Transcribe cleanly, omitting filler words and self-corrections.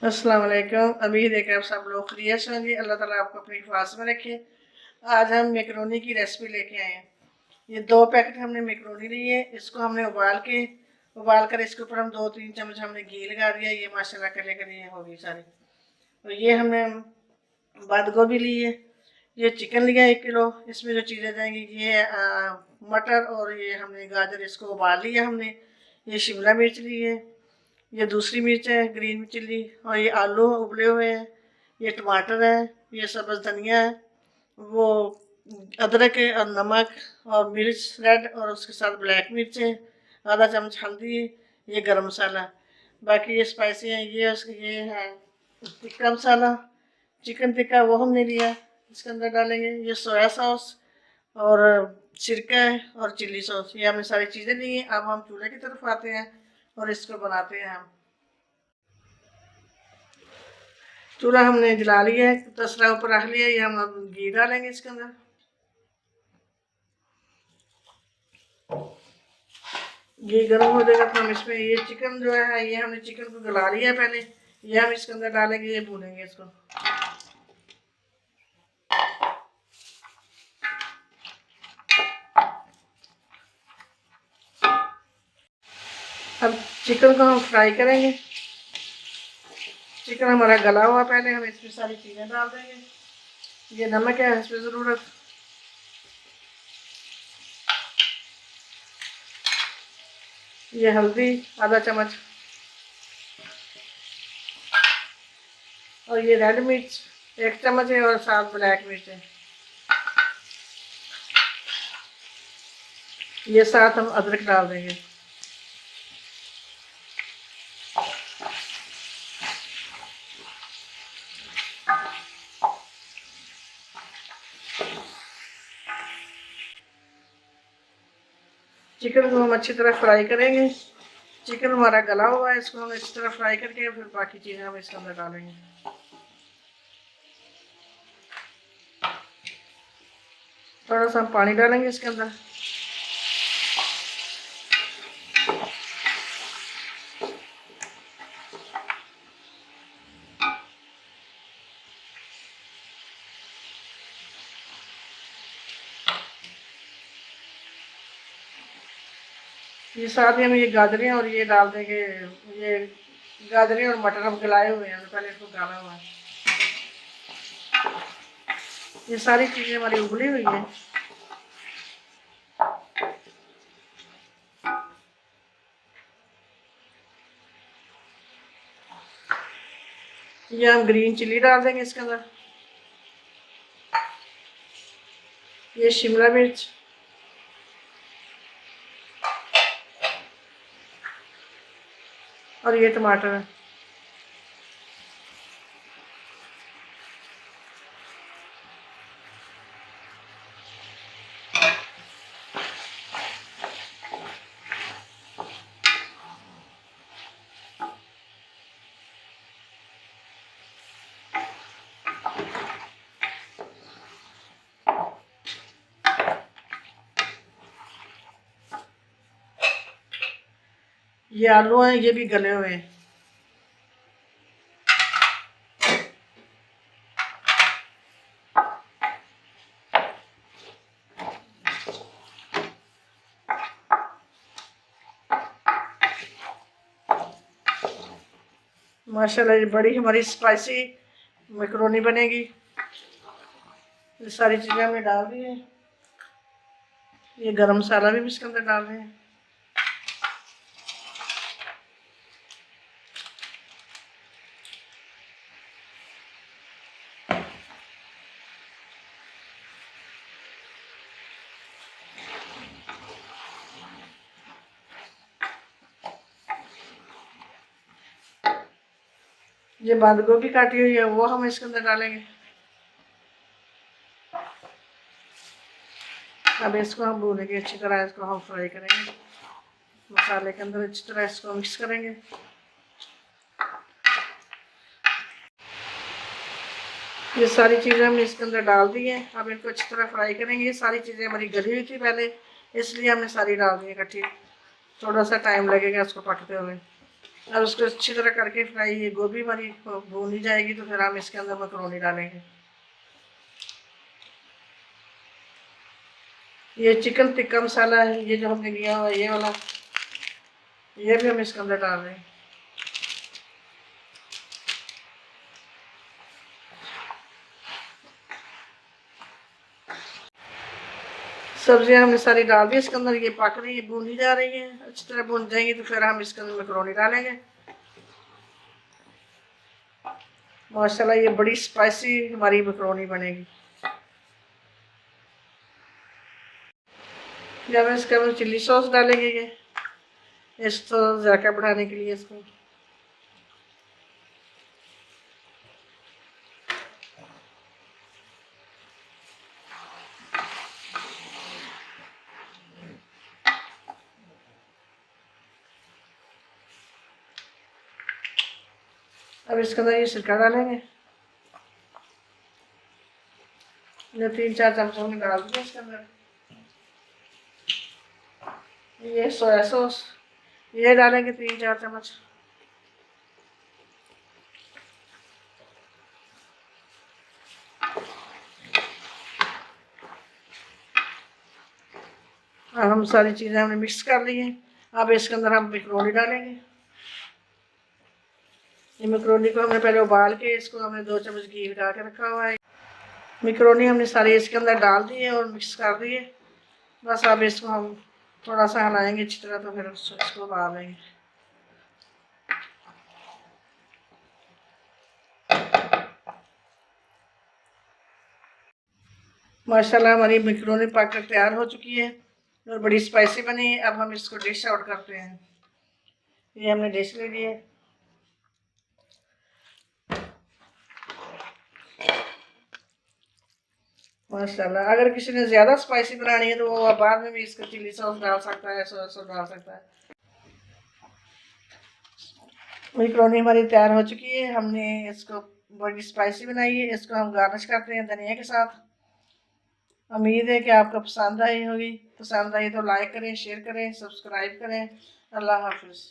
अस्सलाम वालेकुम। अभी देखा आप सब लोग खैरियत से होंगे। अल्लाह ताला आपको अपनी हिफाज़त में रखे। आज हम मैकरोनी की रेसिपी लेके आए हैं। ये 2 पैकेट हमने मैकरोनी ली है। इसको हमने उबाल कर इसके ऊपर हम 2-3 चम्मच हमने घी लगा दिया। ये माशाल्लाह कलर के लिए होगी सारी। और ये हमने बंद गोभी ली है। ये चिकन लिया 1 किलो। इसमें जो चीज़ें जाएंगी ये मटर और ये हमने गाजर, इसको उबाल लिया हमने। ये शिमला मिर्च ली है, ये दूसरी मिर्च है ग्रीन चिल्ली, और ये आलू उबले हुए हैं, ये टमाटर है, ये सब्ज़ धनिया है, वो अदरक है और नमक और मिर्च रेड, और उसके साथ ब्लैक मिर्च है, आधा चम्मच हल्दी है, ये गरम मसाला। बाकी ये स्पाइसी है। ये है टिक्का मसाला, चिकन टिक्का वो हमने लिया, इसके अंदर डालेंगे। ये सोया सॉस और सिरका है और चिल्ली सॉस, ये हमने सारी चीज़ें ली हैं। अब हम चूल्हे की तरफ आते हैं और इसको बनाते हैं। हम चूल्हा हमने जला लिया है, तसला ऊपर रख लिया। ये हम अब घी डालेंगे इसके अंदर। घी गर्म हो जाएगा तो हम इसमें ये चिकन जो है, ये हमने चिकन को गला लिया है पहले, ये हम इसके अंदर डालेंगे। ये भूनेंगे इसको। अब चिकन को हम फ्राई करेंगे। चिकन हमारा गला हुआ, पहले हम इसमें सारी चीज़ें डाल देंगे। ये नमक है इसमें ज़रूरत, ये हल्दी आधा चम्मच, और ये रेड मिर्च 1 चम्मच है, और साथ ब्लैक मिर्च है। ये साथ हम अदरक डाल देंगे। चिकन को हम अच्छी तरह फ्राई करेंगे। चिकन हमारा गला हुआ है, इसको हम अच्छी तरह फ्राई करके फिर बाकी चीज़ें हम इसके अंदर डालेंगे। थोड़ा सा हम पानी डालेंगे इसके अंदर। ये साथ ही हम ये गाजरें और ये डाल देंगे। ये गाजरें और मटर हम गलाए हुए हैं, पहले इसको गाला हुआ है। ये सारी चीज़ें हमारी उबली हुई हैं। ये हम ग्रीन चिल्ली डाल देंगे इसके अंदर। ये शिमला मिर्च, और ये टमाटर है। ये आलू हैं, ये भी गले हुए हैं। माशाल्लाह ये बड़ी हमारी स्पाइसी मैकरोनी बनेगी। ये सारी चीज़ें हमने डाल दी हैं। ये गरम मसाला भी इसके अंदर डाल रहे हैं। ये बंद गोभी काटी हुई है वो हम इसके अंदर डालेंगे। अब इसको हम भूनेंगे अच्छी तरह, इसको हम फ्राई करेंगे मसाले के अंदर, अच्छी तरह इसको मिक्स करेंगे। ये सारी चीज़ें हमने इसके अंदर डाल दी हैं। अब इनको अच्छी तरह फ्राई करेंगे। ये सारी चीज़ें हमारी गली हुई थी पहले, इसलिए हमने सारी डाल दी इकट्ठी। थोड़ा सा टाइम लगेगा इसको पकते हुए। और उसको अच्छी तरह करके फ्राई, ये गोभी हमारी भूनी जाएगी तो फिर हम इसके अंदर मैक्रोनी डालेंगे। ये चिकन टिक्का मसाला है, ये जो हमने लिया हुआ ये वाला, ये भी हम इसके अंदर डाल रहे हैं। सब्जियां हमने सारी डाल दी इसके अंदर, ये पक रही है, भूनी जा रही है, अच्छी तरह भून जाएंगी तो फिर हम इसके अंदर मैक्रोनी डालेंगे। माशाल्लाह ये बड़ी स्पाइसी हमारी मैक्रोनी बनेगी। जब इसके अंदर चिल्ली सॉस डालेंगे, ये इसको जायका बढ़ाने के लिए इसको। अब इसके अंदर ये सिरका डालेंगे, जो 3-4 चम्मच हमने डाल दिया इसके अंदर। ये सोया सॉस ये डालेंगे 3-4 चम्मच। अब हम सारी चीज़ें हमने मिक्स कर ली हैं। अब इसके अंदर हम मैक्रोनी डालेंगे। ये मैक्रोनी को हमने पहले उबाल के, इसको हमने 2 चम्मच घी लगा के रखा हुआ है। मैक्रोनी हमने सारी इसके अंदर डाल दी है और मिक्स कर दी है। बस अब इसको हम थोड़ा सा हिलाएंगे अच्छी तरह, तो फिर इसको उबाल लेंगे। माशाल्लाह हमारी मैक्रोनी पककर तैयार हो चुकी है और बड़ी स्पाइसी बनी है। अब हम इसको डिश आउट करते हैं। ये हमने डिश ले ली है। माशाल्लाह अगर किसी ने ज़्यादा स्पाइसी बनानी है तो वो बाद में भी इसका चिल्ली सॉस डाल सकता है, सोया सॉस डाल सकता है। मैक्रोनी हमारी तैयार हो चुकी है। हमने इसको बड़ी स्पाइसी बनाई है। इसको हम गार्निश करते हैं धनिया के साथ। उम्मीद है कि आपको पसंद आई होगी। पसंद आई तो लाइक करें, शेयर करें, सब्सक्राइब करें। अल्लाह हाफिज़।